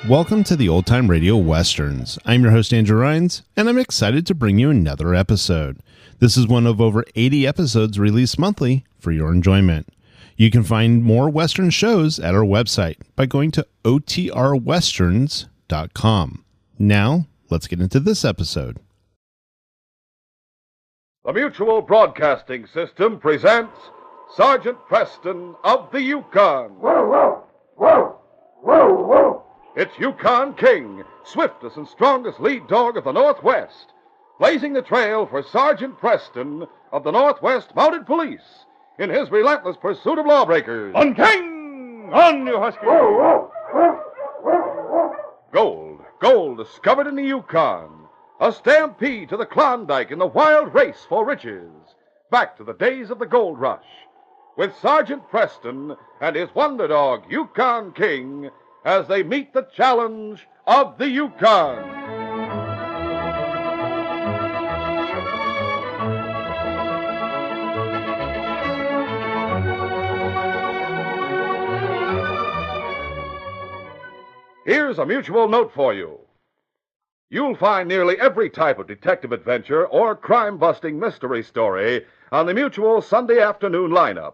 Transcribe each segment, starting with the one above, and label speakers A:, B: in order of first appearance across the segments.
A: Welcome to the Old Time Radio Westerns. I'm your host, Andrew Rhynes, and I'm excited to bring you another episode. This is one of over 80 episodes released monthly for your enjoyment. You can find more Western shows at our website by going to OTRwesterns.com. Now, let's get into this episode.
B: The Mutual Broadcasting System presents Sergeant Preston of the Yukon.
C: Whoa, whoa, whoa, whoa, whoa.
B: It's Yukon King, swiftest and strongest lead dog of the Northwest, blazing the trail for Sergeant Preston of the Northwest Mounted Police in his relentless pursuit of lawbreakers.
C: On King! On, you husky! Whoa, whoa, whoa, whoa, whoa.
B: Gold discovered in the Yukon. A stampede to the Klondike in the wild race for riches. Back to the days of the gold rush. With Sergeant Preston and his wonder dog, Yukon King, as they meet the challenge of the Yukon. Here's a mutual note for you. You'll find nearly every type of detective adventure or crime-busting mystery story on the Mutual Sunday afternoon lineup.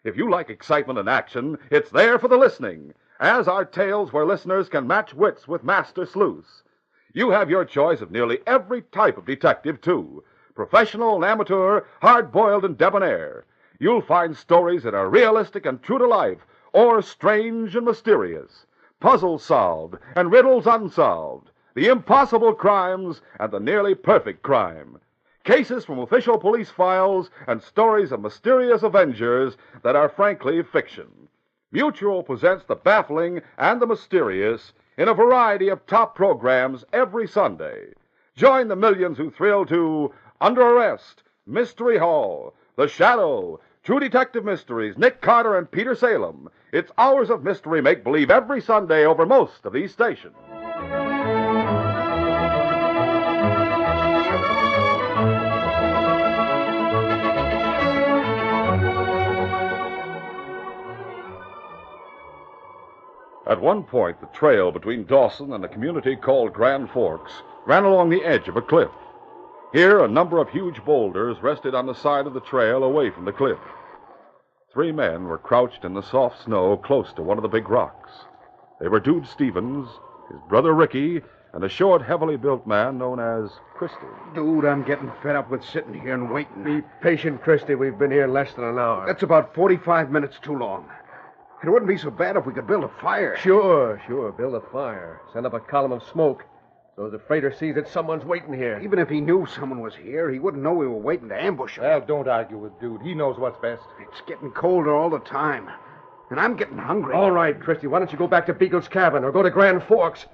B: If you like excitement and action, it's there for the listening, as are tales where listeners can match wits with master sleuths. You have your choice of nearly every type of detective, too. Professional and amateur, hard-boiled and debonair. You'll find stories that are realistic and true to life, or strange and mysterious. Puzzles solved and riddles unsolved. The impossible crimes and the nearly perfect crime. Cases from official police files and stories of mysterious avengers that are frankly fiction. Mutual presents the baffling and the mysterious in a variety of top programs every Sunday. Join the millions who thrill to Under Arrest, Mystery Hall, The Shadow, True Detective Mysteries, Nick Carter and Peter Salem. It's hours of mystery make-believe every Sunday over most of these stations. At one point, the trail between Dawson and a community called Grand Forks ran along the edge of a cliff. Here, a number of huge boulders rested on the side of the trail away from the cliff. 3 men were crouched in the soft snow close to one of the big rocks. They were Dude Stevens, his brother Ricky, and a short, heavily built man known as Christy.
D: Dude, I'm getting fed up with sitting here and waiting.
C: Be patient, Christy. We've been here less than an hour.
D: That's about 45 minutes too long. It wouldn't be so bad if we could build a fire.
C: Sure. Build a fire. Send up a column of smoke so the freighter sees that someone's waiting here.
D: Even if he knew someone was here, he wouldn't know we were waiting to ambush him.
E: Well, don't argue with Dude. He knows what's best.
D: It's getting colder all the time. And I'm getting hungry.
C: All right, Christy. Why don't you go back to Beagle's cabin or go to Grand Forks?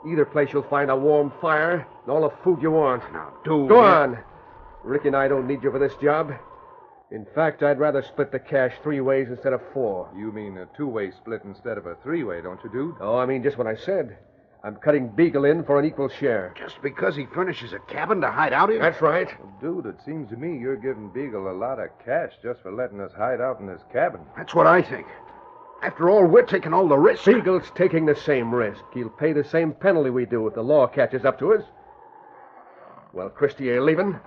C: Either place you'll find a warm fire and all the food you want.
D: Now, dude.
C: Go on. Ricky and I don't need you for this job. In fact, I'd rather split the cash 3 ways instead of 4.
E: You mean a 2-way split instead of a 3-way, don't you, Dude?
C: Oh, I mean just what I said. I'm cutting Beagle in for an equal share.
D: Just because he furnishes a cabin to hide out in?
C: That's right.
E: Well, Dude, it seems to me you're giving Beagle a lot of cash just for letting us hide out in his cabin.
D: That's what I think. After all, we're taking all the risk.
C: Beagle's taking the same risk. He'll pay the same penalty we do if the law catches up to us. Well, Christy, are you leaving?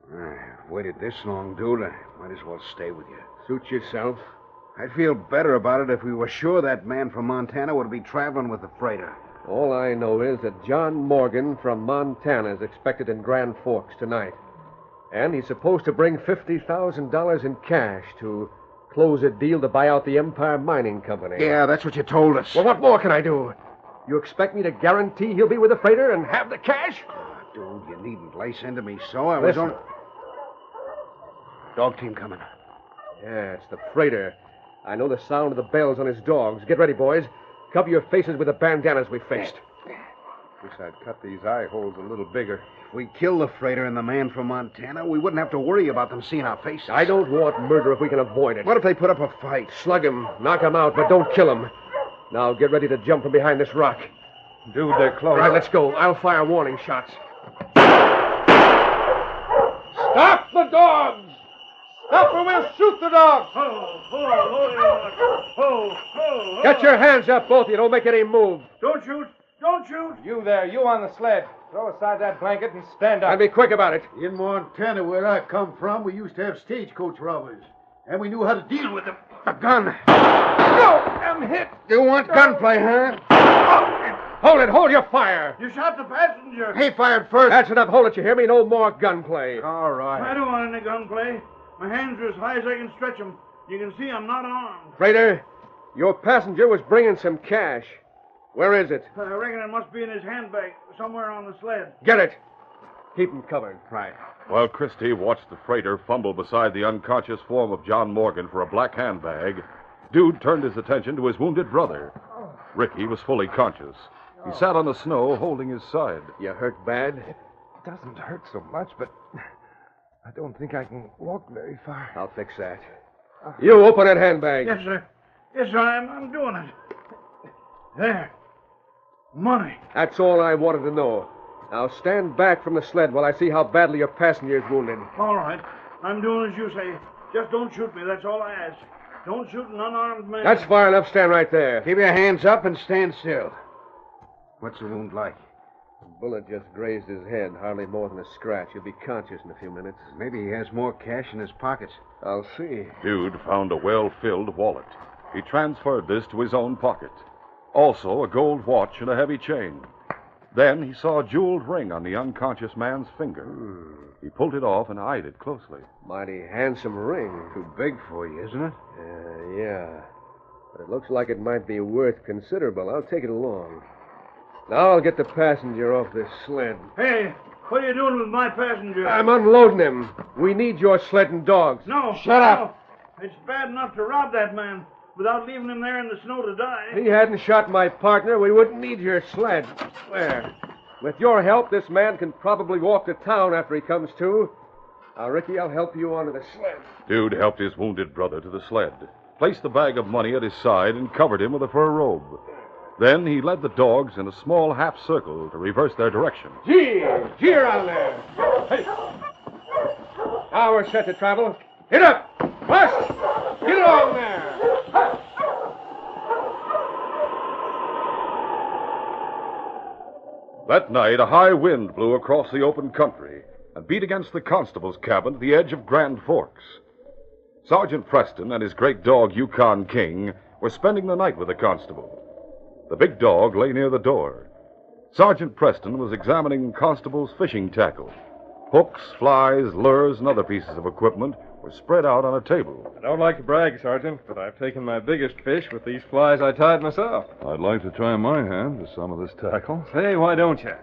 D: I've waited this long, dude. I might as well stay with you.
C: Suit yourself.
D: I'd feel better about it if we were sure that man from Montana would be traveling with the freighter.
C: All I know is that John Morgan from Montana is expected in Grand Forks tonight. And he's supposed to bring $50,000 in cash to close a deal to buy out the Empire Mining Company.
D: Yeah, that's what you told us.
C: Well, what more can I do? You expect me to guarantee he'll be with the freighter and have the cash?
D: Dude, you needn't lace into me so. I was
C: Listen.
D: on... Dog team coming.
C: Yeah, it's the freighter. I know the sound of the bells on his dogs. Get ready, boys. Cover your faces with the bandanas we faced.
E: Wish I'd cut these eye holes a little bigger.
D: If we kill the freighter and the man from Montana, we wouldn't have to worry about them seeing our faces.
C: I don't want murder if we can avoid it.
D: What if they put up a fight?
C: Slug him, knock him out, but don't kill him. Now get ready to jump from behind this rock.
E: Dude, they're close.
C: All right, let's go. I'll fire warning shots.
E: Stop the dogs! Stop or we'll shoot the dogs!
C: Get your hands up, both of you. Don't make any move.
F: Don't shoot! Don't shoot!
E: You there, you on the sled. Throw aside that blanket and stand up.
C: And be quick about it.
F: In Montana, where I come from, we used to have stagecoach robbers, and we knew how to deal with them.
C: A gun.
E: No! I'm hit!
F: You want gunplay, huh?
C: Hold it. Hold your fire.
F: You shot the passenger.
C: He fired first. That's enough. Hold it, you hear me? No more gunplay.
F: All right.
G: I don't want any gunplay. My hands are as high as I can stretch them. You can see I'm not armed.
C: Freighter, your passenger was bringing some cash. Where is it?
G: I reckon it must be in his handbag, somewhere on the sled.
C: Get it. Keep him covered.
F: Right.
B: While Christie watched the freighter fumble beside the unconscious form of John Morgan for a black handbag, Dude turned his attention to his wounded brother. Ricky was fully conscious. He sat on the snow, holding his side.
C: You hurt bad?
E: It doesn't hurt so much, but I don't think I can walk very far.
C: I'll fix that. You open that handbag.
G: Yes, sir. Yes, sir, I'm doing it. There. Money.
C: That's all I wanted to know. Now stand back from the sled while I see how badly your passenger is wounded.
G: All right. I'm doing as you say. Just don't shoot me. That's all I ask. Don't shoot an unarmed man.
C: That's far enough. Stand right there.
F: Keep your hands up and stand still. What's the wound like?
C: The bullet just grazed his head. Hardly more than a scratch. He'll be conscious in a few minutes.
F: Maybe he has more cash in his pockets.
C: I'll see.
B: Dude found a well-filled wallet. He transferred this to his own pocket. Also, a gold watch and a heavy chain. Then he saw a jeweled ring on the unconscious man's finger. He pulled it off and eyed it closely.
C: Mighty handsome ring.
F: Too big for you, isn't it?
C: Yeah. But it looks like it might be worth considerable. I'll take it along. Now I'll get the passenger off this sled.
G: Hey, what are you doing with my passenger?
C: I'm unloading him. We need your sled and dogs.
G: No.
C: Shut up.
G: No. It's bad enough to rob that man without leaving him there in the snow to die.
C: If he hadn't shot my partner, we wouldn't need your sled. I swear. With your help, this man can probably walk to town after he comes to. Now, Ricky, I'll help you onto the sled.
B: Dude helped his wounded brother to the sled, placed the bag of money at his side, and covered him with a fur robe. Then he led the dogs in a small half circle to reverse their direction.
C: Gee around there. Hey. Now we're set to travel. Hit up! Rush! Get along there!
B: That night, a high wind blew across the open country and beat against the constable's cabin at the edge of Grand Forks. Sergeant Preston and his great dog, Yukon King, were spending the night with the constable. The big dog lay near the door. Sergeant Preston was examining Constable's fishing tackle. Hooks, flies, lures, and other pieces of equipment were spread out on a table.
E: I don't like to brag, Sergeant, but I've taken my biggest fish with these flies I tied myself.
H: I'd like to try my hand with some of this tackle.
E: Say, why don't you?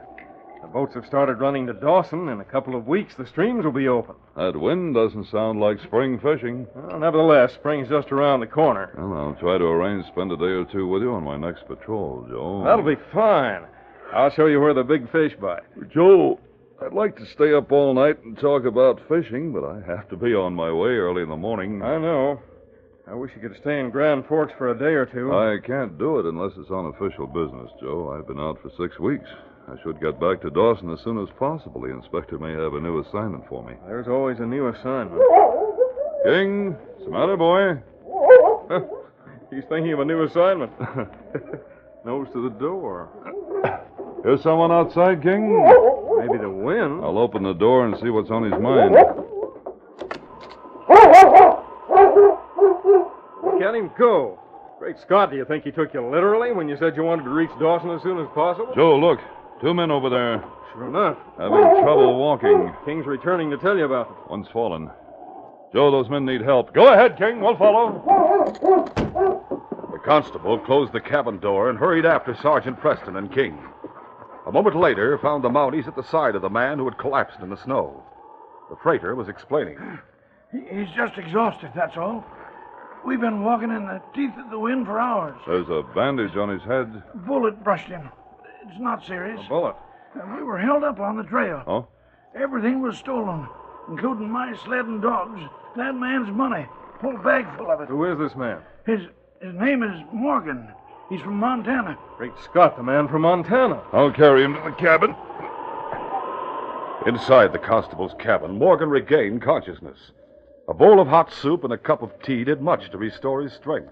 E: The boats have started running to Dawson. In a couple of weeks, the streams will be open.
H: That wind doesn't sound like spring fishing.
E: Well, nevertheless, spring's just around the corner.
H: Well, I'll try to arrange to spend a day or two with you on my next patrol, Joe.
E: That'll be fine. I'll show you where the big fish bite.
H: Joe, I'd like to stay up all night and talk about fishing, but I have to be on my way early in the morning.
E: I know. I wish you could stay in Grand Forks for a day or two.
H: I can't do it unless it's on official business, Joe. I've been out for 6 weeks. I should get back to Dawson as soon as possible. The inspector may have a new assignment for me.
E: There's always a new assignment.
H: King, what's the matter, boy?
E: He's thinking of a new assignment. Nose to the door.
H: Here's someone outside, King?
E: Maybe the wind.
H: I'll open the door and see what's on his mind.
E: Look at him go. Great Scott, do you think he took you literally when you said you wanted to reach Dawson as soon as possible?
H: Joe, look. 2 men over there.
E: Sure enough.
H: Having trouble walking.
E: King's returning to tell you about them.
H: One's fallen. Joe, those men need help. Go ahead, King. We'll follow.
B: The constable closed the cabin door and hurried after Sergeant Preston and King. A moment later, found the Mounties at the side of the man who had collapsed in the snow. The freighter was explaining.
G: He's just exhausted, that's all. We've been walking in the teeth of the wind for hours.
H: There's a bandage on his head.
G: Bullet brushed him. It's not serious.
E: A bullet.
G: We were held up on the trail.
H: Oh?
G: Everything was stolen, including my sled and dogs. That man's money. Whole bag full of it.
E: Who is this man?
G: His name is Morgan. He's from Montana.
E: Great Scott, the man from Montana.
H: I'll carry him to the cabin.
B: Inside the constable's cabin, Morgan regained consciousness. A bowl of hot soup and a cup of tea did much to restore his strength.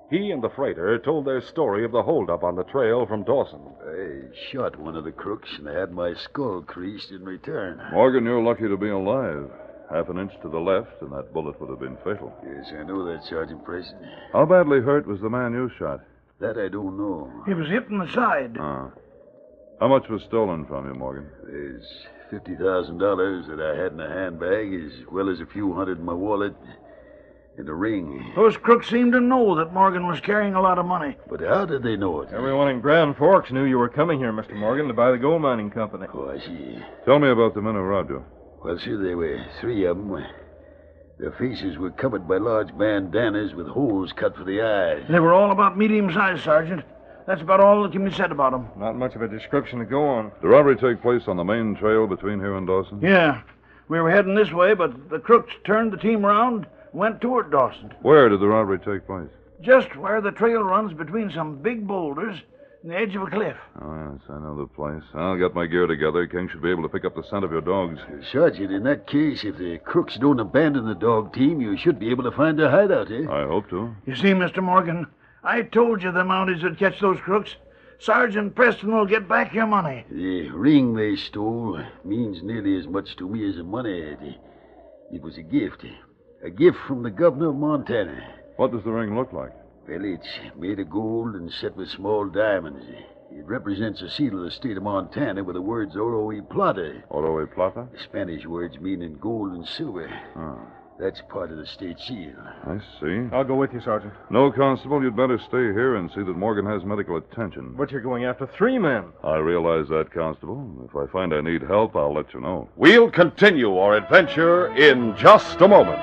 B: He and the freighter told their story of the holdup on the trail from Dawson.
I: I shot one of the crooks and had my skull creased in return.
H: Morgan, you're lucky to be alive. Half an inch to the left, and that bullet would have been fatal.
I: Yes, I know that, Sergeant Preston.
H: How badly hurt was the man you shot?
I: That I don't know.
G: He was hit in the side.
H: How much was stolen from you, Morgan?
I: There's $50,000 that I had in a handbag, as well as a few hundred in my wallet and a ring.
G: Those crooks seemed to know that Morgan was carrying a lot of money.
I: But how did they know it?
E: Everyone in Grand Forks knew you were coming here, Mr. Morgan, to buy the gold mining company.
I: Oh, I see.
H: Tell me about the men who robbed you.
I: Well, sir, there were 3 of them. Their faces were covered by large bandanas with holes cut for the eyes.
G: They were all about medium-sized, Sergeant. That's about all that can be said about them.
E: Not much of a description to go on.
H: Did the robbery take place on the main trail between here and Dawson?
G: Yeah. We were heading this way, but the crooks turned the team around and went toward Dawson.
H: Where did the robbery take place?
G: Just where the trail runs between some big boulders and the edge of a cliff.
H: Oh, yes, I know the place. I'll get my gear together. King should be able to pick up the scent of your dogs.
I: Sergeant, in that case, if the crooks don't abandon the dog team, you should be able to find their hideout, eh?
H: I hope to.
G: You see, Mr. Morgan, I told you the Mounties would catch those crooks. Sergeant Preston will get back your money.
I: The ring they stole means nearly as much to me as the money. It was a gift. A gift from the governor of Montana.
H: What does the ring look like?
I: Well, it's made of gold and set with small diamonds. It represents a seal of the state of Montana with the words Oro y Plata.
H: Oro y Plata?
I: Spanish words meaning gold and silver.
H: Oh.
I: That's part of the state seal.
H: I see.
E: I'll go with you, Sergeant.
H: No, Constable, you'd better stay here and see that Morgan has medical attention.
E: But you're going after 3 men.
H: I realize that, Constable. If I find I need help, I'll let you know.
B: We'll continue our adventure in just a moment.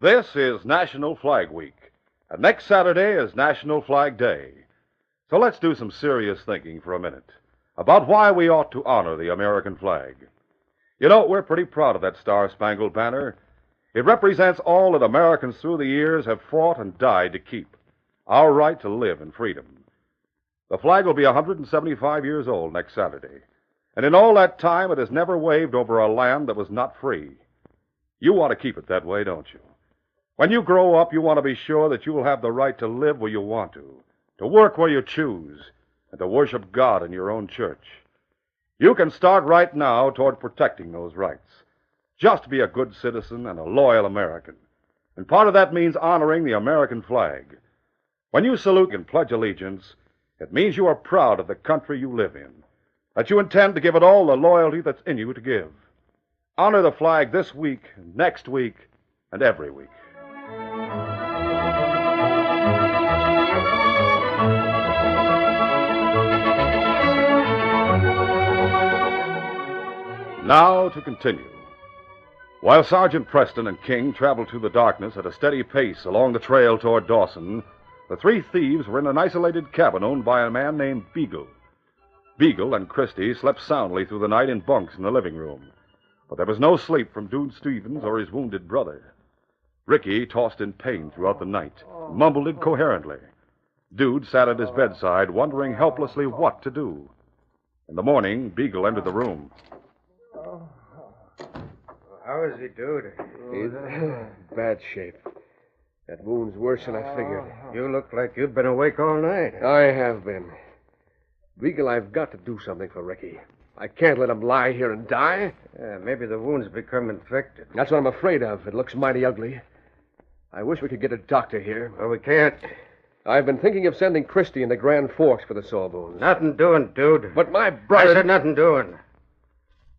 B: This is National Flag Week, and next Saturday is National Flag Day. So let's do some serious thinking for a minute about why we ought to honor the American flag. You know, we're pretty proud of that Star-Spangled Banner. It represents all that Americans through the years have fought and died to keep, our right to live in freedom. The flag will be 175 years old next Saturday, and in all that time it has never waved over a land that was not free. You want to keep it that way, don't you? When you grow up, you want to be sure that you will have the right to live where you want to work where you choose, and to worship God in your own church. You can start right now toward protecting those rights. Just be a good citizen and a loyal American. And part of that means honoring the American flag. When you salute and pledge allegiance, it means you are proud of the country you live in, that you intend to give it all the loyalty that's in you to give. Honor the flag this week, next week, and every week. Now to continue. While Sergeant Preston and King traveled through the darkness at a steady pace along the trail toward Dawson, the 3 thieves were in an isolated cabin owned by a man named Beagle. Beagle and Christie slept soundly through the night in bunks in the living room, but there was no sleep from Dude Stevens or his wounded brother. Ricky tossed in pain throughout the night, mumbled incoherently. Dude sat at his bedside, wondering helplessly what to do. In the morning, Beagle entered the room.
C: How is he, dude? He's in bad shape. That wound's worse than I figured.
J: You look like you've been awake all night.
C: I have been. Beagle, I've got to do something for Ricky. I can't let him lie here and die.
J: Yeah, maybe the wound's become infected.
C: That's what I'm afraid of. It looks mighty ugly. I wish we could get a doctor here.
J: Well, we can't.
C: I've been thinking of sending Christie into Grand Forks for the sawbones.
J: Nothing doing, dude.
C: But my brother...
J: I said nothing doing.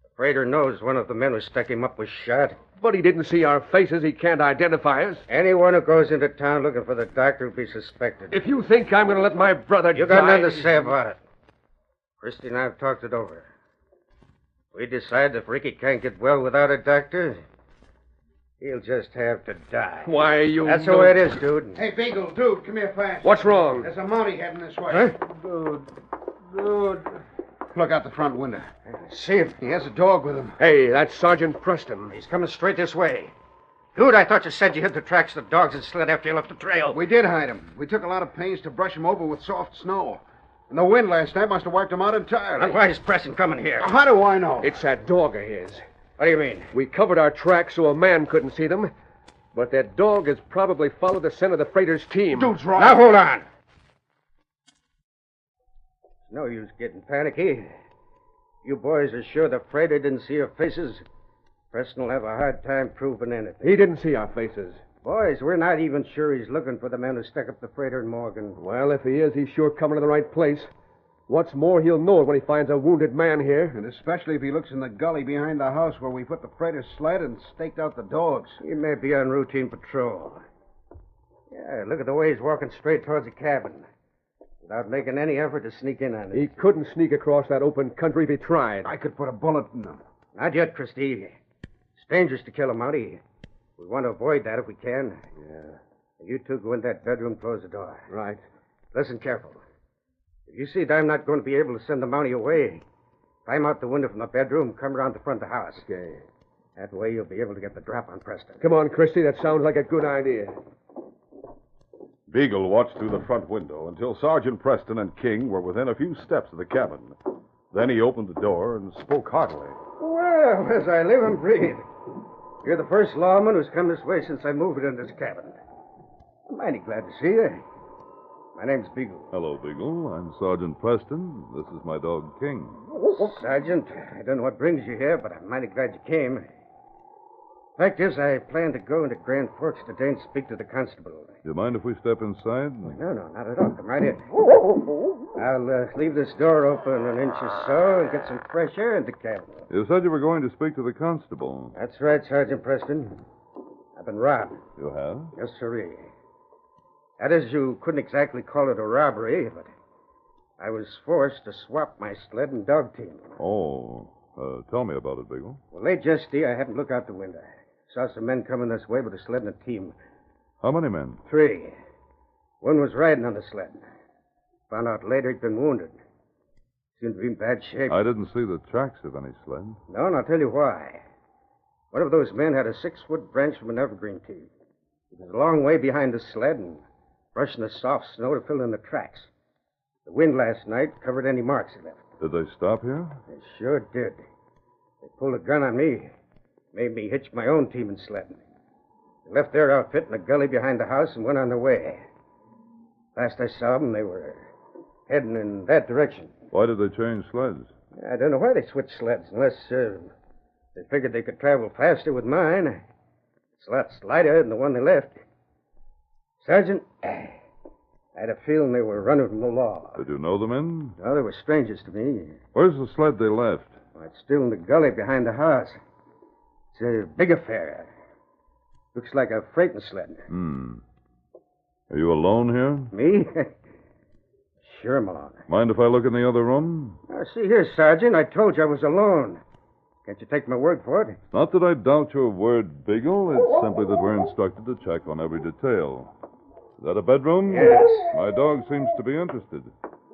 J: The freighter knows one of the men who stuck him up was shot.
C: But he didn't see our faces. He can't identify us.
J: Anyone who goes into town looking for the doctor will be suspected.
C: If you think I'm going to let my brother
J: You got nothing to say about it. Christie and I have talked it over. We decide if Ricky can't get well without a doctor, he'll just have to die.
C: Why, you...
J: That's the way it is, dude.
F: Hey, Beagle, dude, come here fast.
C: What's wrong?
F: There's a Mountie heading this way.
C: Huh?
E: Dude.
D: Look out the front window.
J: See him.
D: He has a dog with him.
C: Hey, that's Sergeant Preston.
J: He's coming straight this way. Dude, I thought you said you hid the tracks of the dogs and slid after you left the trail.
D: We did hide him. We took a lot of pains to brush him over with soft snow. And the wind last night must have wiped him out entirely.
J: And why is Preston coming here?
D: How do I know?
C: It's that dog of his.
J: What do you mean?
C: We covered our tracks so a man couldn't see them. But that dog has probably followed the scent of the freighter's team.
D: Dude's right.
J: Now, hold on. No use getting panicky. You boys are sure the freighter didn't see your faces? Preston will have a hard time proving anything.
C: He didn't see our faces.
J: Boys, we're not even sure he's looking for the men who stuck up the freighter in Morgan.
C: Well, if he is, he's sure coming to the right place. What's more, he'll know it when he finds a wounded man here.
D: And especially if he looks in the gully behind the house where we put the freighter sled and staked out the dogs.
J: He may be on routine patrol. Yeah, look at the way he's walking straight towards the cabin, without making any effort to sneak in on it.
C: He couldn't sneak across that open country if he tried.
D: I could put a bullet in him.
J: Not yet, Christie. It's dangerous to kill a Mountie. We want to avoid that if we can.
C: Yeah.
J: You two go in that bedroom, close the door.
C: Right.
J: Listen careful. If you see that I'm not going to be able to send the Mountie away, climb out the window from the bedroom, come around the front of the house.
C: Okay.
J: That way you'll be able to get the drop on Preston.
C: Come on, Christie. That sounds like a good idea.
B: Beagle watched through the front window until Sergeant Preston and King were within a few steps of the cabin. Then he opened the door and spoke heartily.
J: Well, as I live and breathe. You're the first lawman who's come this way since I moved into this cabin. I'm mighty glad to see you. My name's Beagle.
H: Hello, Beagle. I'm Sergeant Preston. This is my dog, King.
J: Sergeant, I don't know what brings you here, but I'm mighty glad you came. Fact is, I plan to go into Grand Forks today and speak to the constable.
H: Do you mind if we step inside?
J: No, not at all. Come right in. I'll leave this door open an inch or so and get some fresh air in the cabin.
H: You said you were going to speak to the constable.
J: That's right, Sergeant Preston. I've been robbed.
H: You have?
J: Yes, sirree. That is, you couldn't exactly call it a robbery, but I was forced to swap my sled and dog team.
H: Oh, tell me about it, Beagle.
J: Well, late yesterday, I happened to look out the window. Saw some men coming this way with a sled and a team.
H: How many men?
J: 3. One was riding on the sled. Found out later he'd been wounded. Seemed to be in bad shape.
H: I didn't see the tracks of any sled.
J: No, and I'll tell you why. One of those men had a 6-foot branch from an evergreen tree. He was a long way behind the sled and brushing the soft snow to fill in the tracks. The wind last night covered any marks he left.
H: Did they stop here?
J: They sure did. They pulled a gun on me. Made me hitch my own team and sled. They left their outfit in a gully behind the house and went on their way. Last I saw them, they were heading in that direction.
H: Why did they change sleds?
J: I don't know why they switched sleds, unless they figured they could travel faster with mine. It's lots lighter than the one they left. Sergeant, I had a feeling they were running from the law.
H: Did you know the men?
J: No, they were strangers to me.
H: Where's the sled they left?
J: Well, it's still in the gully behind the house. It's a big affair. Looks like a freighting sled.
H: Are you alone here?
J: Me? Sure I'm alone.
H: Mind if I look in the other room?
J: Now, see here, Sergeant. I told you I was alone. Can't you take my word for it?
H: Not that I doubt your word, Beagle. It's simply that we're instructed to check on every detail. Is that a bedroom?
J: Yes.
H: My dog seems to be interested.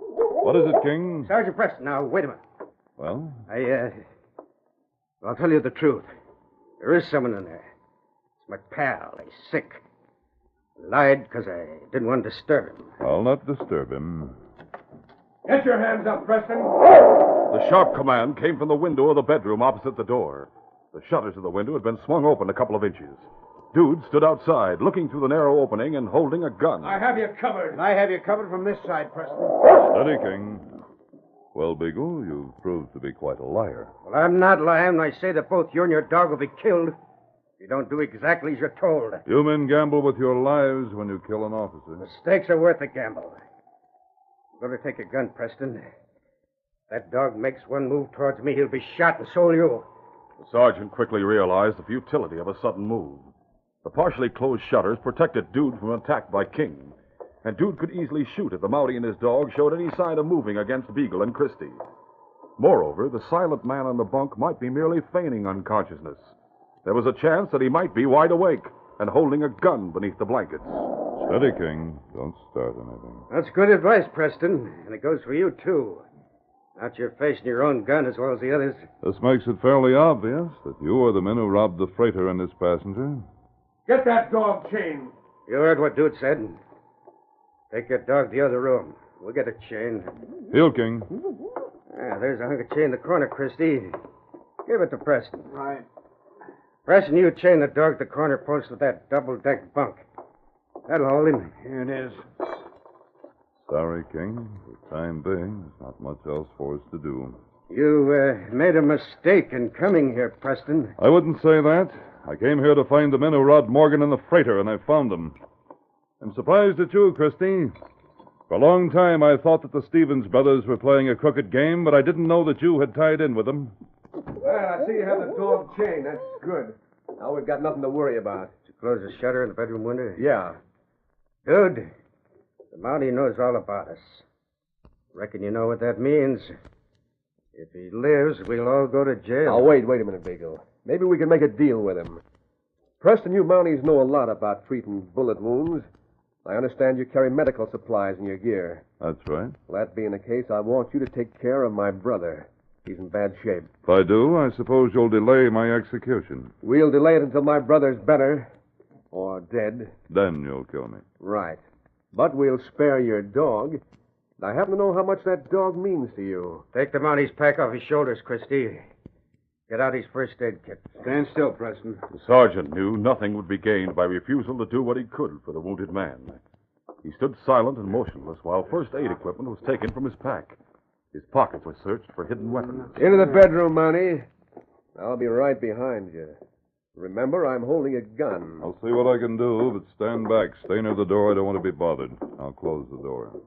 H: What is it, King?
J: Sergeant Preston, now, wait a minute.
H: Well?
J: I'll tell you the truth. There is someone in there. It's my pal. He's sick. I lied because I didn't want to disturb him.
H: I'll not disturb him.
C: Get your hands up, Preston.
B: The sharp command came from the window of the bedroom opposite the door. The shutters of the window had been swung open a couple of inches. Dude stood outside, looking through the narrow opening and holding a gun.
C: I have you covered.
D: And I have you covered from this side, Preston.
H: Steady, King. Well, Beagle, you've proved to be quite a liar.
J: Well, I'm not lying when I say that both you and your dog will be killed if you don't do exactly as you're told.
H: You men gamble with your lives when you kill an officer.
J: The stakes are worth the gamble. I'm going to take a gun, Preston. If that dog makes one move towards me, he'll be shot, and so will you.
B: The sergeant quickly realized the futility of a sudden move. The partially closed shutters protected Dude from attack by King, and Dude could easily shoot if the Mountie and his dog showed any sign of moving against Beagle and Christie. Moreover, the silent man on the bunk might be merely feigning unconsciousness. There was a chance that he might be wide awake and holding a gun beneath the blankets.
H: Steady, King. Don't start anything.
J: That's good advice, Preston, and it goes for you, too. Not you're facing your own gun as well as the others.
H: This makes it fairly obvious that you are the men who robbed the freighter and its passenger.
C: Get that dog chained.
J: You heard what Dude said. Take your dog to the other room. We'll get it chained.
H: Heel King.
J: There's a hunk of chain in the corner, Christie. Give it to Preston.
D: Right.
J: Preston, you chain the dog to the corner post of that double-deck bunk. That'll hold him.
D: Here it is.
H: Sorry, King. For the time being, there's not much else for us to do.
J: You made a mistake in coming here, Preston.
H: I wouldn't say that. I came here to find the men who robbed Morgan and the freighter, and I found them. I'm surprised at you, Christie. For a long time, I thought that the Stevens brothers were playing a crooked game, but I didn't know that you had tied in with them.
C: Well, I see you have the dog chained. That's good. Now we've got nothing to worry about.
J: Did you close the shutter in the bedroom window?
C: Yeah.
J: Good. The Mountie knows all about us. Reckon you know what that means. If he lives, we'll all go to jail.
C: Now, wait a minute, Beagle. Maybe we can make a deal with him. Preston, you Mounties know a lot about treating bullet wounds. I understand you carry medical supplies in your gear.
H: That's right.
C: Well, that being the case, I want you to take care of my brother. He's in bad shape.
H: If I do, I suppose you'll delay my execution.
C: We'll delay it until my brother's better. Or dead.
H: Then you'll kill me.
C: Right. But we'll spare your dog. I happen to know how much that dog means to you.
J: Take the Mountie's pack off his shoulders, Christie. Get out his first aid kit.
D: Stand still, Preston.
K: The sergeant knew nothing would be gained by refusal to do what he could for the wounded man. He stood silent and motionless while first aid equipment was taken from his pack. His pockets were searched for hidden weapons.
C: Into the bedroom, Mountie. I'll be right behind you. Remember, I'm holding a gun.
H: I'll see what I can do, but stand back. Stay near the door. I don't want to be bothered. I'll close the door.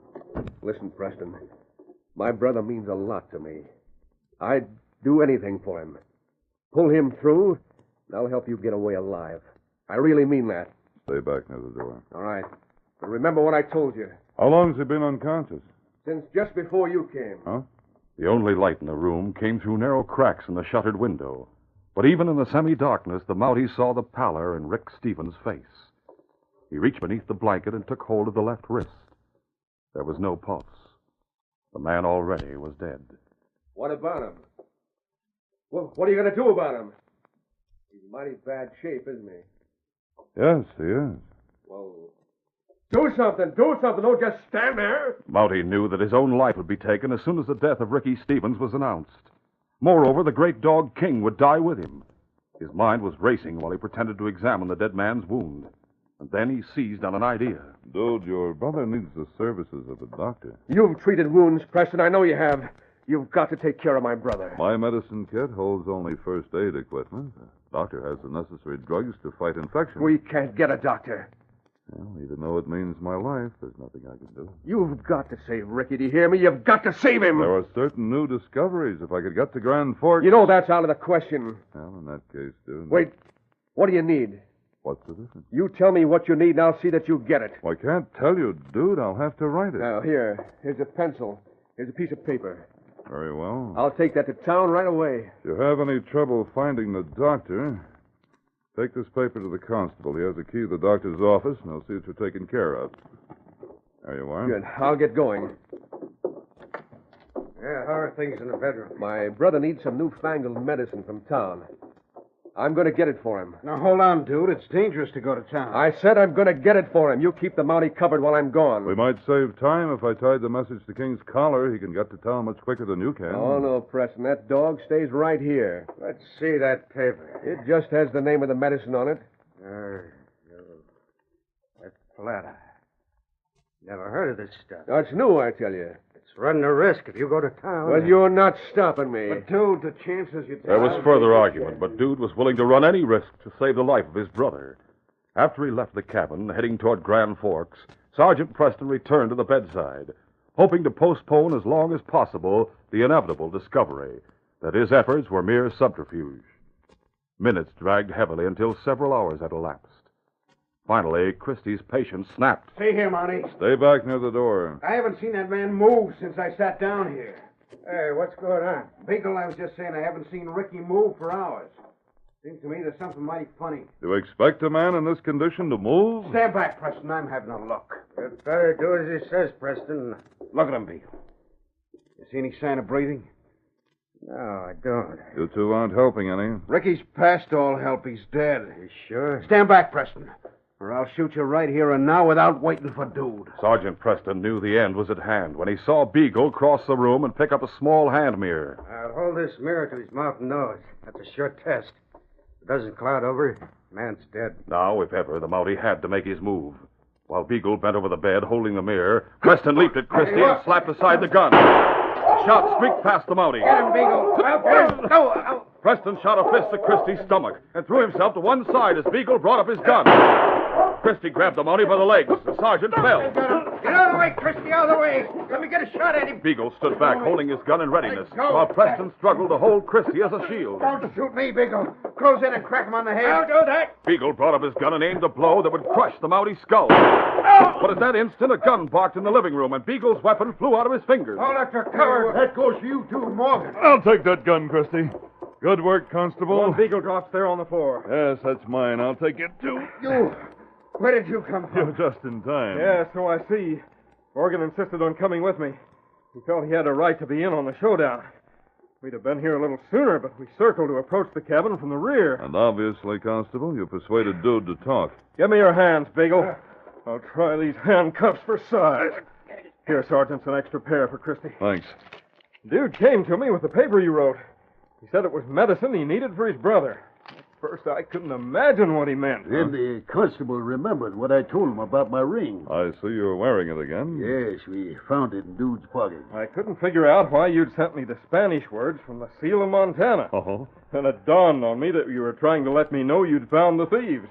C: Listen, Preston. My brother means a lot to me. I'd do anything for him. Pull him through, and I'll help you get away alive. I really mean that.
H: Stay back near the door.
C: All right. But remember what I told you.
H: How long's he been unconscious?
C: Since just before you came.
H: Huh?
K: The only light in the room came through narrow cracks in the shuttered window. But even in the semi-darkness, the Mountie saw the pallor in Rick Stevens' face. He reached beneath the blanket and took hold of the left wrist. There was no pulse. The man already was dead.
C: What about him? What are you going to do about him? He's in mighty bad shape, isn't he?
H: Yes, he is.
C: Well, do something. Do something. Don't just stand there.
K: Mountie knew that his own life would be taken as soon as the death of Ricky Stevens was announced. Moreover, the great dog King would die with him. His mind was racing while he pretended to examine the dead man's wound. And then he seized on an idea.
H: Dude, your brother needs the services of a doctor.
C: You've treated wounds, Preston. I know you have. You've got to take care of my brother.
H: My medicine kit holds only first aid equipment. The doctor has the necessary drugs to fight infection.
C: We can't get a doctor.
H: Well, even though it means my life, there's nothing I can do.
C: You've got to save Ricky. Do you hear me? You've got to save him.
H: There are certain new discoveries. If I could get to Grand Forks...
C: You know that's out of the question.
H: Well, in that case, dude...
C: Wait. What do you need?
H: What's the difference?
C: You tell me what you need, and I'll see that you get it.
H: Well, I can't tell you, dude. I'll have to write it.
C: Now, here's a pencil. Here's a piece of paper.
H: Very well.
C: I'll take that to town right away.
H: If you have any trouble finding the doctor, take this paper to the constable. He has the key to the doctor's office, and he'll see that you're taken care of. There you are.
C: Good. I'll get going.
J: Yeah, how are things in the bedroom?
C: My brother needs some newfangled medicine from town. I'm going to get it for him.
D: Now, hold on, dude. It's dangerous to go to town.
C: I said I'm going to get it for him. You keep the Mountie covered while I'm gone.
H: We might save time if I tied the message to King's collar. He can get to town much quicker than you can.
C: Oh, no, Preston. That dog stays right here.
J: Let's see that paper.
C: It just has the name of the medicine on it.
J: That's Plata. Never heard of this stuff.
C: No, it's new, I tell you.
J: It's running a risk if you go to town.
C: Well, you're not stopping me.
D: But, dude, the chances you take...
K: There was further argument, but Dude was willing to run any risk to save the life of his brother. After he left the cabin, heading toward Grand Forks, Sergeant Preston returned to the bedside, hoping to postpone as long as possible the inevitable discovery that his efforts were mere subterfuge. Minutes dragged heavily until several hours had elapsed. Finally, Christie's patience snapped.
D: See here, Mountie.
H: Stay back near the door.
D: I haven't seen that man move since I sat down here.
J: Hey, what's going on?
D: Beagle, I was just saying I haven't seen Ricky move for hours. Seems to me there's something mighty funny.
H: Do you expect a man in this condition to move?
D: Stand back, Preston. I'm having a look.
J: You'd better do as he says, Preston.
D: Look at him, Beagle. You see any sign of breathing?
C: No, I don't.
H: You two aren't helping any.
D: Ricky's past all help. He's dead.
C: You sure?
D: Stand back, Preston, or I'll shoot you right here and now without waiting for Dude.
K: Sergeant Preston knew the end was at hand when he saw Beagle cross the room and pick up a small hand mirror.
J: I'll hold this mirror to his mouth and nose. That's a sure test. If it doesn't cloud over, man's dead.
K: Now, if ever, the Mountie had to make his move. While Beagle bent over the bed, holding the mirror, Preston leaped at Christie and slapped aside the gun. A shot streaked past the Mountie.
J: Get him, Beagle.
D: No.
K: Preston shot a fist at Christie's stomach and threw himself to one side as Beagle brought up his gun. Christie grabbed the Mountie by the legs. The sergeant fell.
J: Get out of the way, Christie, out of the way. Let me get a shot at him.
K: Beagle stood back, holding his gun in readiness, while Preston struggled to hold Christie as a shield.
D: Don't shoot me, Beagle. Close in and crack him on the head.
J: I'll do that.
K: Beagle brought up his gun and aimed a blow that would crush the Mountie's skull. But at that instant, a gun barked in the living room, and Beagle's weapon flew out of his fingers.
J: Hold up your cover.
F: That goes for you, too, Morgan.
H: I'll take that gun, Christie. Good work, Constable.
C: One Beagle drops there on the floor.
H: Yes, that's mine. I'll take it, too.
D: You. Where did you come from?
H: You're just in time.
C: Yeah, so I see. Morgan insisted on coming with me. He felt he had a right to be in on the showdown. We'd have been here a little sooner, but we circled to approach the cabin from the rear.
H: And obviously, Constable, you persuaded Dude to talk.
C: Give me your hands, Beagle. I'll try these handcuffs for size. Here, Sergeant, an extra pair for Christie.
H: Thanks.
C: Dude came to me with the paper you wrote. He said it was medicine he needed for his brother. At first, I couldn't imagine what he meant.
I: Then the constable remembered what I told him about my ring.
H: I see you're wearing it again.
I: Yes, we found it in Dude's pocket.
C: I couldn't figure out why you'd sent me the Spanish words from the seal of Montana.
H: Oh?
C: Then it dawned on me that you were trying to let me know you'd found the thieves.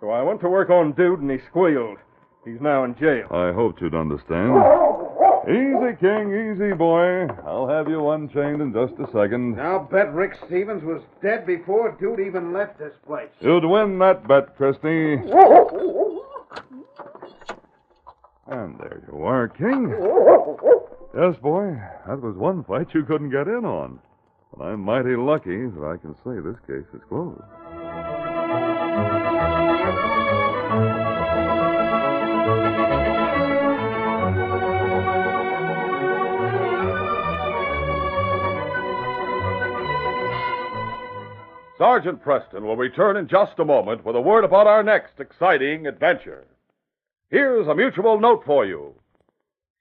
C: So I went to work on Dude, and he squealed. He's now in jail.
H: I hoped you'd understand. Easy, King, easy, boy. I'll have you unchained in just a second.
D: I'll bet Rick Stevens was dead before Dude even left this place.
H: You'd win that bet, Christie. And there you are, King. Yes, boy, that was one fight you couldn't get in on. And I'm mighty lucky that I can say this case is closed.
K: Sergeant Preston will return in just a moment with a word about our next exciting adventure. Here's a Mutual note for you.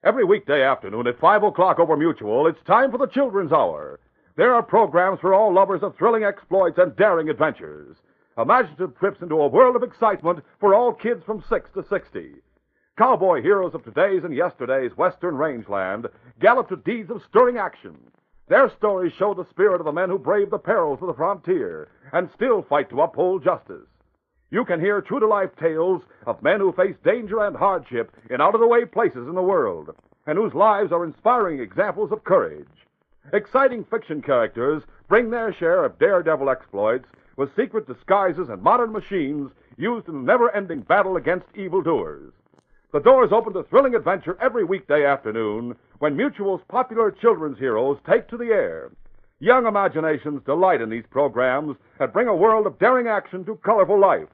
K: Every weekday afternoon at 5 o'clock over Mutual, it's time for the Children's Hour. There are programs for all lovers of thrilling exploits and daring adventures. Imaginative trips into a world of excitement for all kids from 6 to 60. Cowboy heroes of today's and yesterday's western rangeland gallop to deeds of stirring action. Their stories show the spirit of the men who brave the perils of the frontier and still fight to uphold justice. You can hear true-to-life tales of men who face danger and hardship in out-of-the-way places in the world, and whose lives are inspiring examples of courage. Exciting fiction characters bring their share of daredevil exploits with secret disguises and modern machines used in a never-ending battle against evildoers. The doors open to thrilling adventure every weekday afternoon when Mutual's popular children's heroes take to the air. Young imaginations delight in these programs that bring a world of daring action to colorful life.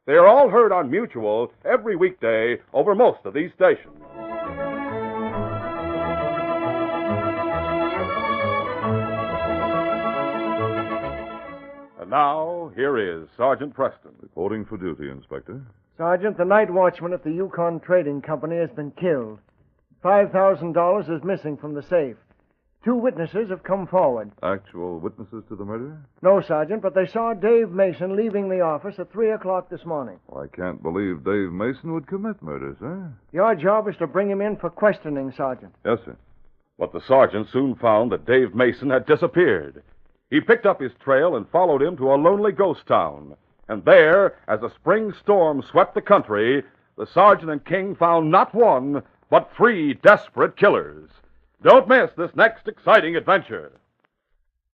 K: They are all heard on Mutual every weekday over most of these stations. And now, here is Sergeant Preston.
H: Reporting for duty, Inspector.
L: Sergeant, the night watchman at the Yukon Trading Company has been killed. $5,000 is missing from the safe. 2 witnesses have come forward.
H: Actual witnesses to the murder?
L: No, Sergeant, but they saw Dave Mason leaving the office at 3 o'clock this morning.
H: Well, I can't believe Dave Mason would commit murder, sir.
L: Your job is to bring him in for questioning, Sergeant.
H: Yes, sir.
K: But the sergeant soon found that Dave Mason had disappeared. He picked up his trail and followed him to a lonely ghost town. And there, as a spring storm swept the country, the sergeant and King found not one, but 3 desperate killers. Don't miss this next exciting adventure.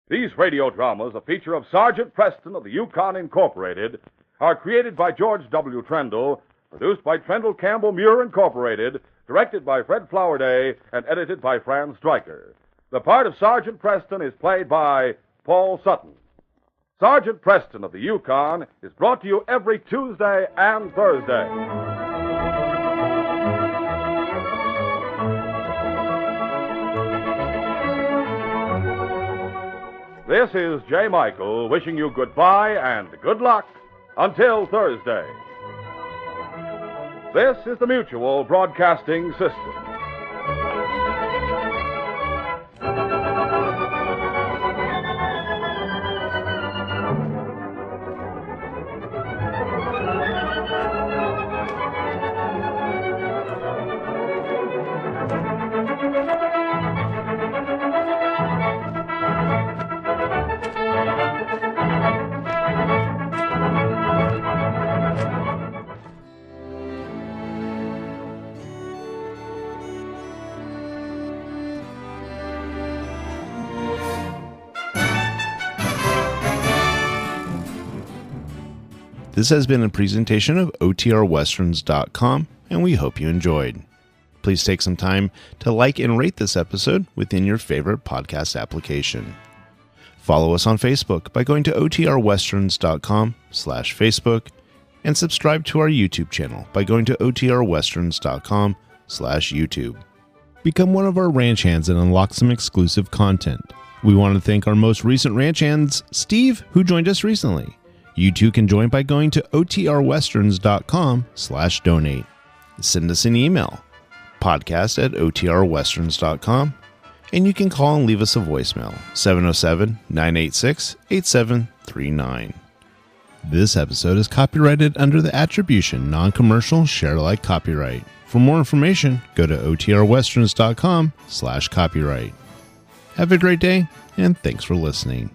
K: These radio dramas, a feature of Sergeant Preston of the Yukon Incorporated, are created by George W. Trendle, produced by Trendle Campbell Muir Incorporated, directed by Fred Flowerday, and edited by Fran Striker. The part of Sergeant Preston is played by Paul Sutton. Sergeant Preston of the Yukon is brought to you every Tuesday and Thursday.
B: This is J. Michael wishing you goodbye and good luck until Thursday. This is the Mutual Broadcasting System.
A: This has been a presentation of OTRWesterns.com, and we hope you enjoyed. Please take some time to like and rate this episode within your favorite podcast application. Follow us on Facebook by going to OTRWesterns.com/Facebook, and subscribe to our YouTube channel by going to OTRWesterns.com/YouTube. Become one of our ranch hands and unlock some exclusive content. We want to thank our most recent ranch hands, Steve, who joined us recently. You too can join by going to OTRWesterns.com/donate. Send us an email, podcast@OTRWesterns.com, and you can call and leave us a voicemail, 707-986-8739. This episode is copyrighted under the attribution non-commercial share-alike copyright. For more information, go to OTRWesterns.com/copyright. Have a great day, and thanks for listening.